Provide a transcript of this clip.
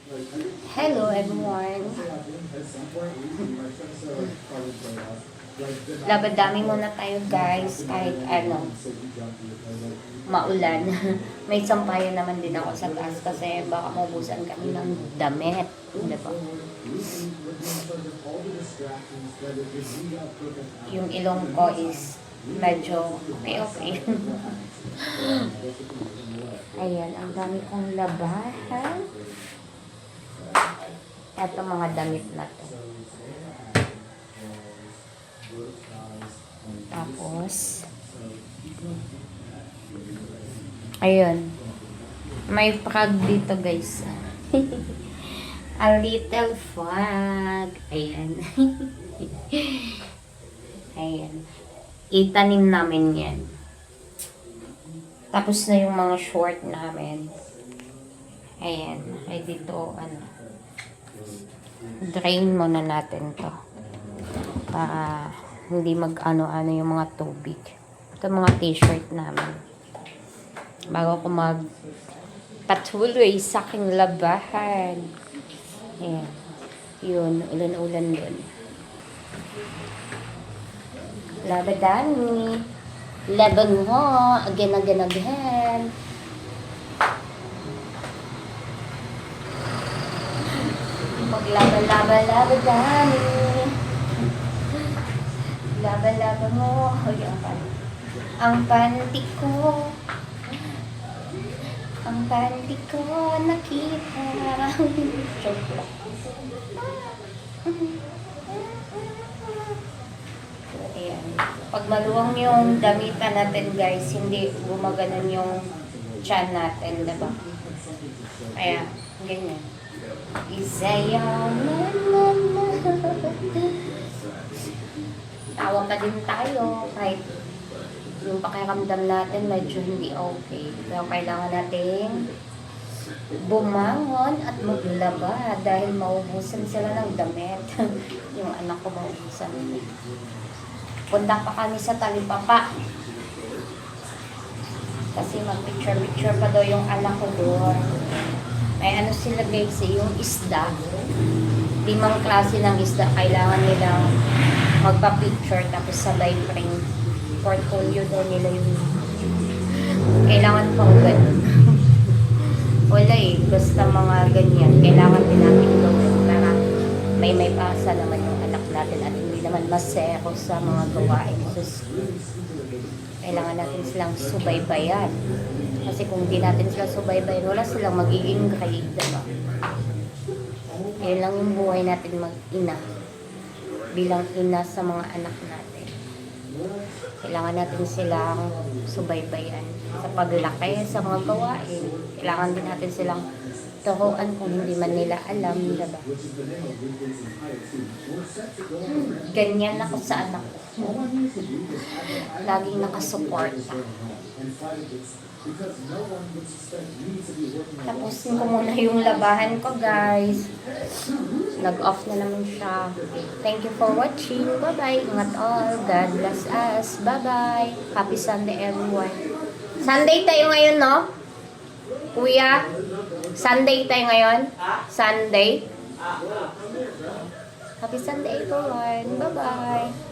Hello everyone. Labadami muna tayo guys kahit ano maulan. May sampayan naman din ako sa taas kasi baka maubusan kami ng damit. Diba? Yung ilong ko is medyo okay. Ayan, ang dami kong labahan. Ito mga damit na to. Tapos, ayun. May frog dito guys. A little frog. Ayan. Ayan. Itanim namin yan. Tapos na yung mga short namin. Ayan. Ay dito, ano. Drain muna natin to. Para hindi mag-ano-ano yung mga tubig. Ito mga t-shirt namin. Bago ko magpatuloy sa aking labahan. Ayan. Yun, ulan-ulan dun. Labadani. Laban mo. Again. Maglaban-laban-labadani. Laban-laban mo. Ay, ang panty ko. Ang panty ko nakita. Joke lang. Ayan. Pag maluwang yung damitan natin guys, hindi gumaganon yung tiyan natin, diba? Kaya, ganyan. Isayaw na. Tawa pa din tayo kahit yung pakiramdam natin medyo hindi okay. Pero kailangan natin bumangon at maglaba dahil maubusan sila ng damit. Yung anak ko maubusan. Punta pa kami sa Talipapa. Kasi mag-picture pa daw yung anak ko doon. May ano sila guys, yung isda. 5 klase ng isda. Kailangan nilang magpa-picture tapos sabay print. Portfolio daw nila yung kailangan pang ganun. Wala eh. Basta mga ganyan. Kailangan din natin gawin para may pasa naman yung anak natin at hindi naman masero sa mga gawain sa school. Kailangan natin silang subaybayan. Kasi kung di natin sila subaybayan, wala silang magiging grade. Diba? Yun lang yung buhay natin mag-ina. Bilang ina sa mga anak natin. Kailangan natin silang subaybayan sa paglaki, sa mga gawain. Kailangan din natin silang turuan kung hindi man nila alam, diba? Ganyan ako sa anak ko. Laging nakasuporta. Tapusin ko muna yung labahan ko, guys. Nag-off na naman siya. Thank you for watching. Bye-bye. Ingat all. God bless us. Bye-bye. Happy Sunday, everyone. Sunday tayo ngayon, no? Kuya? Sunday tayo ngayon? Sunday? Happy Sunday, everyone. Bye-bye.